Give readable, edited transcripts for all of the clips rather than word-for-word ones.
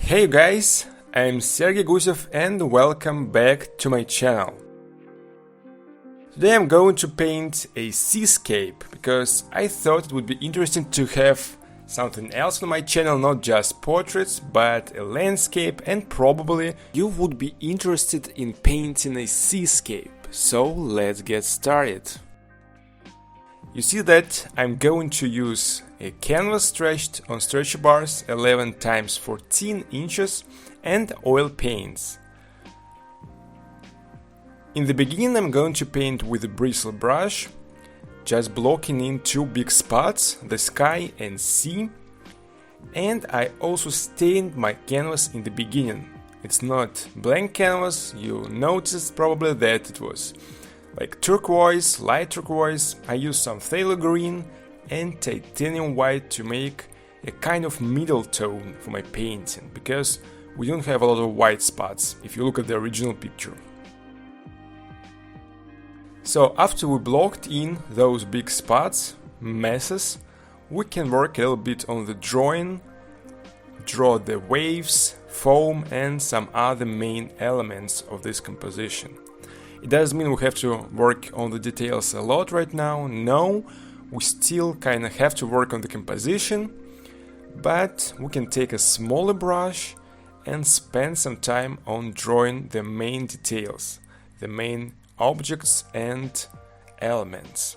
Hey guys, I'm Sergey Gusev and welcome back to my channel. Today I'm going to paint a seascape because I thought it would be interesting to have something else on my channel, not just portraits, but a landscape, and probably you would be interested in painting a seascape. So let's get started. You see that I'm going to use a canvas stretched on stretcher bars 11 times 14 inches and oil paints. In the beginning I'm going to paint with a bristle brush, just blocking in two big spots, the sky and sea. And I also stained my canvas in the beginning. It's not blank canvas, you noticed probably that it was like turquoise, light turquoise. I used some phthalo green and titanium white to make a kind of middle tone for my painting, because we don't have a lot of white spots if you look at the original picture. So after we blocked in those big spots, messes, we can work a little bit on the drawing, draw the waves, foam and some other main elements of this composition. It doesn't mean we have to work on the details a lot right now, no, we still kinda have to work on the composition, but we can take a smaller brush and spend some time on drawing the main details, the main objects and elements.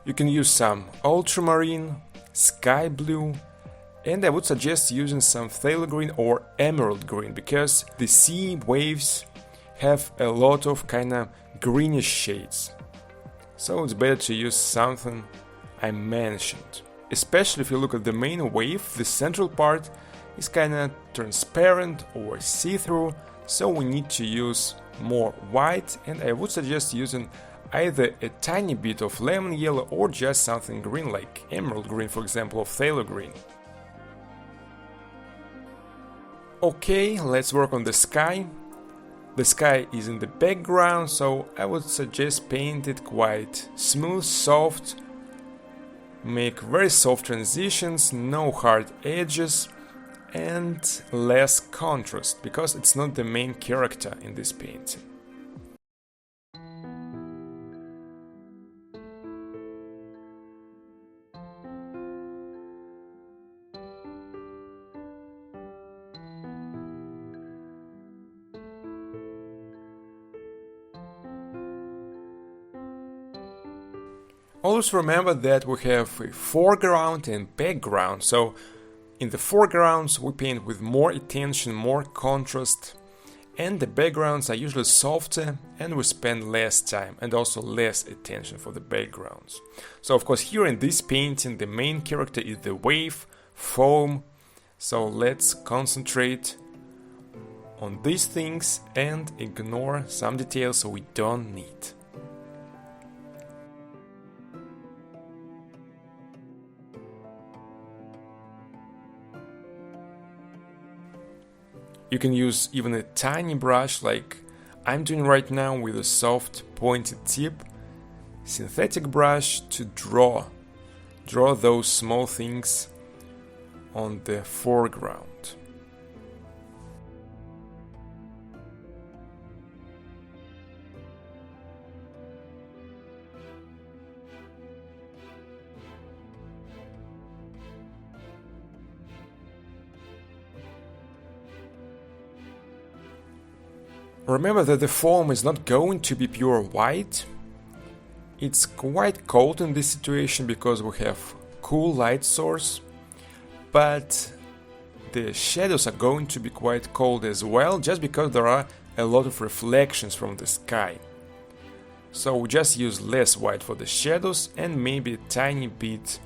You can use some ultramarine, sky blue, and I would suggest using some phthalo green or emerald green, because the sea waves have a lot of kinda greenish shades. So it's better to use something I mentioned. Especially if you look at the main wave, the central part is kinda transparent or see-through, so we need to use more white, and I would suggest using either a tiny bit of lemon yellow or just something green like emerald green, for example, or phthalo green. Okay, let's work on the sky. The sky is in the background, so I would suggest paint it quite smooth, soft, make very soft transitions, no hard edges and less contrast, because it's not the main character in this painting. Always remember that we have a foreground and background, so in the foregrounds we paint with more attention, more contrast, and the backgrounds are usually softer and we spend less time and also less attention for the backgrounds. So of course here in this painting the main character is the wave, foam, so let's concentrate on these things and ignore some details we don't need. You can use even a tiny brush like I'm doing right now with a soft pointed tip, synthetic brush to draw those small things on the foreground. Remember that the foam is not going to be pure white. It's quite cold in this situation because we have cool light source, but the shadows are going to be quite cold as well, just because there are a lot of reflections from the sky. So we just use less white for the shadows and maybe a tiny bit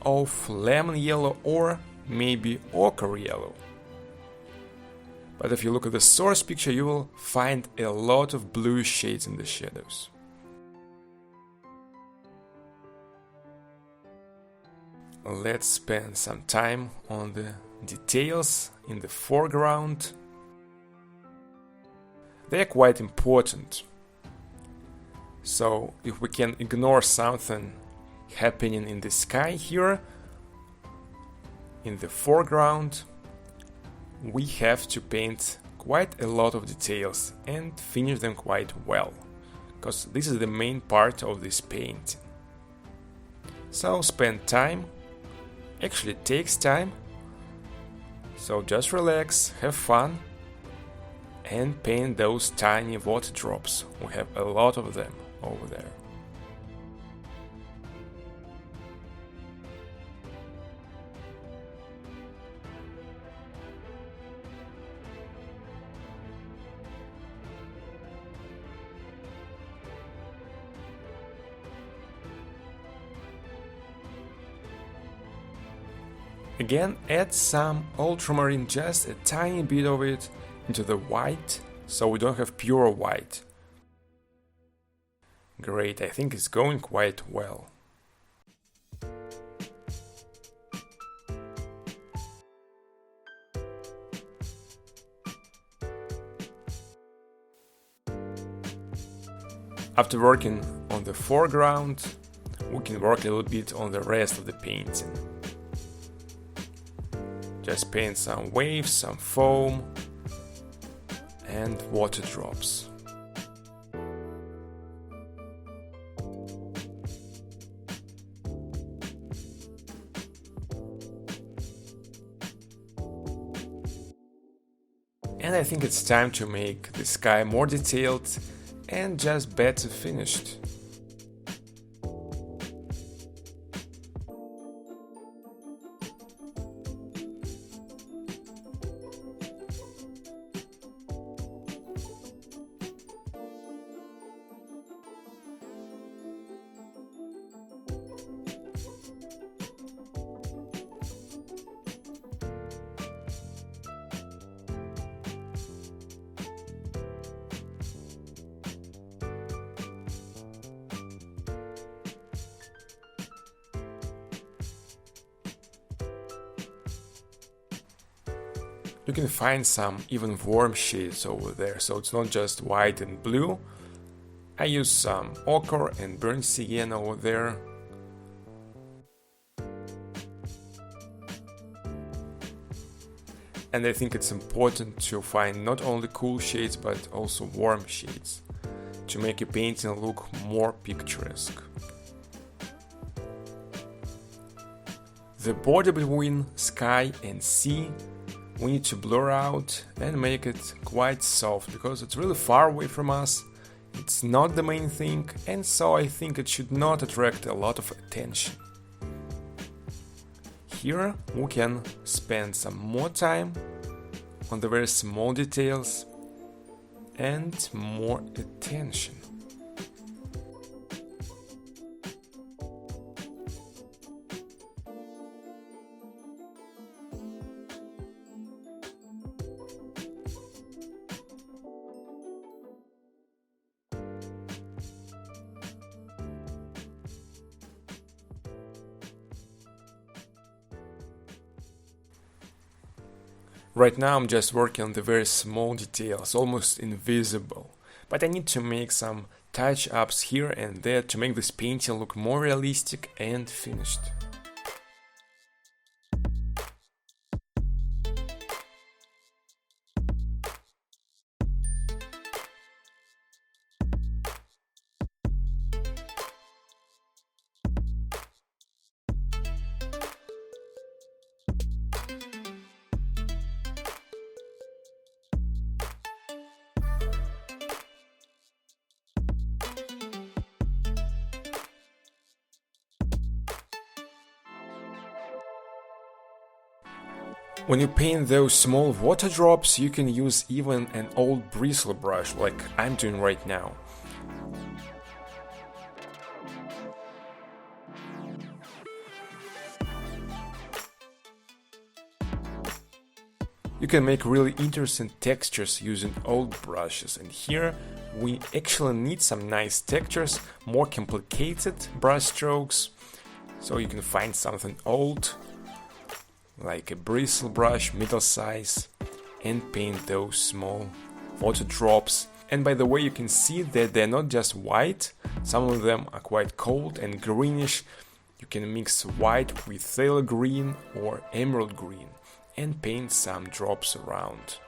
of lemon yellow or maybe ochre yellow. But if you look at the source picture, you will find a lot of blue shades in the shadows. Let's spend some time on the details in the foreground. They are quite important. So if we can ignore something happening in the sky here, in the foreground, we have to paint quite a lot of details and finish them quite well, because this is the main part of this painting. So spend time, actually it takes time, so just relax, have fun, and paint those tiny water drops. We have a lot of them over there. Again, add some ultramarine, just a tiny bit of it, into the white, so we don't have pure white. Great, I think it's going quite well. After working on the foreground, we can work a little bit on the rest of the painting. Just paint some waves, some foam, and water drops. And I think it's time to make the sky more detailed and just better finished. You can find some even warm shades over there, so it's not just white and blue. I use some ochre and burnt sienna over there. And I think it's important to find not only cool shades but also warm shades to make a painting look more picturesque. The border between sky and sea we need to blur out and make it quite soft, because it's really far away from us, it's not the main thing, and so I think it should not attract a lot of attention. Here we can spend some more time on the very small details and more attention. Right now I'm just working on the very small details, almost invisible, but I need to make some touch-ups here and there to make this painting look more realistic and finished. When you paint those small water drops, you can use even an old bristle brush, like I'm doing right now. You can make really interesting textures using old brushes, and here we actually need some nice textures, more complicated brush strokes, so you can find something old, like a bristle brush, middle size, and paint those small water drops. And by the way, you can see that they're not just white, some of them are quite cold and greenish. You can mix white with phthalo green or emerald green, and paint some drops around.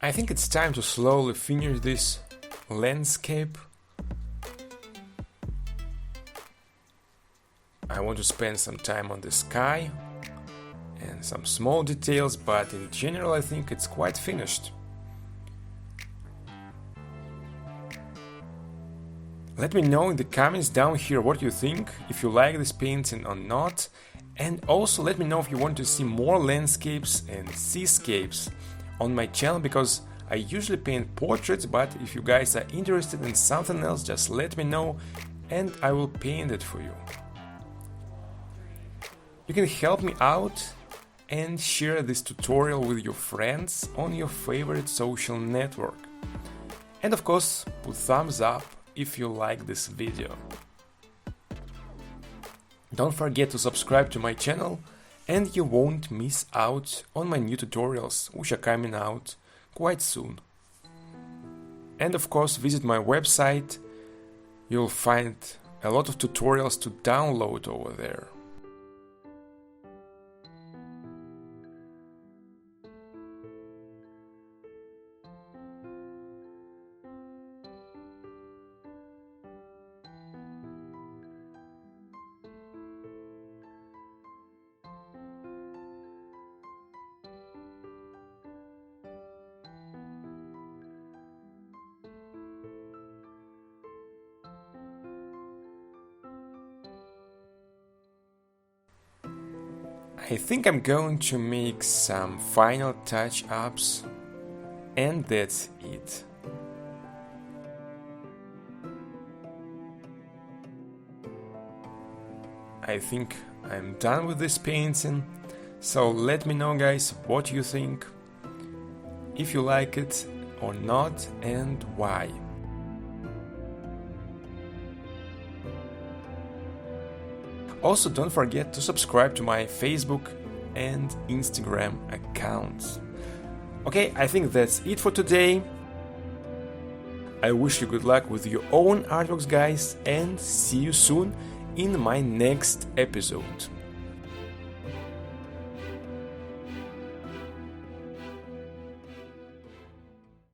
I think it's time to slowly finish this landscape. I want to spend some time on the sky and some small details, but in general I think it's quite finished. Let me know in the comments down here what you think, if you like this painting or not, and also let me know if you want to see more landscapes and seascapes on my channel, because I usually paint portraits, but if you guys are interested in something else, just let me know and I will paint it for you. You can help me out and share this tutorial with your friends on your favorite social network. And of course, put thumbs up if you like this video. Don't forget to subscribe to my channel and you won't miss out on my new tutorials, which are coming out quite soon. And of course, visit my website. You'll find a lot of tutorials to download over there. I think I'm going to make some final touch-ups, and that's it. I think I'm done with this painting, so let me know guys what you think, if you like it or not and why. Also, don't forget to subscribe to my Facebook and Instagram accounts. Okay, I think that's it for today. I wish you good luck with your own artworks, guys, and see you soon in my next episode.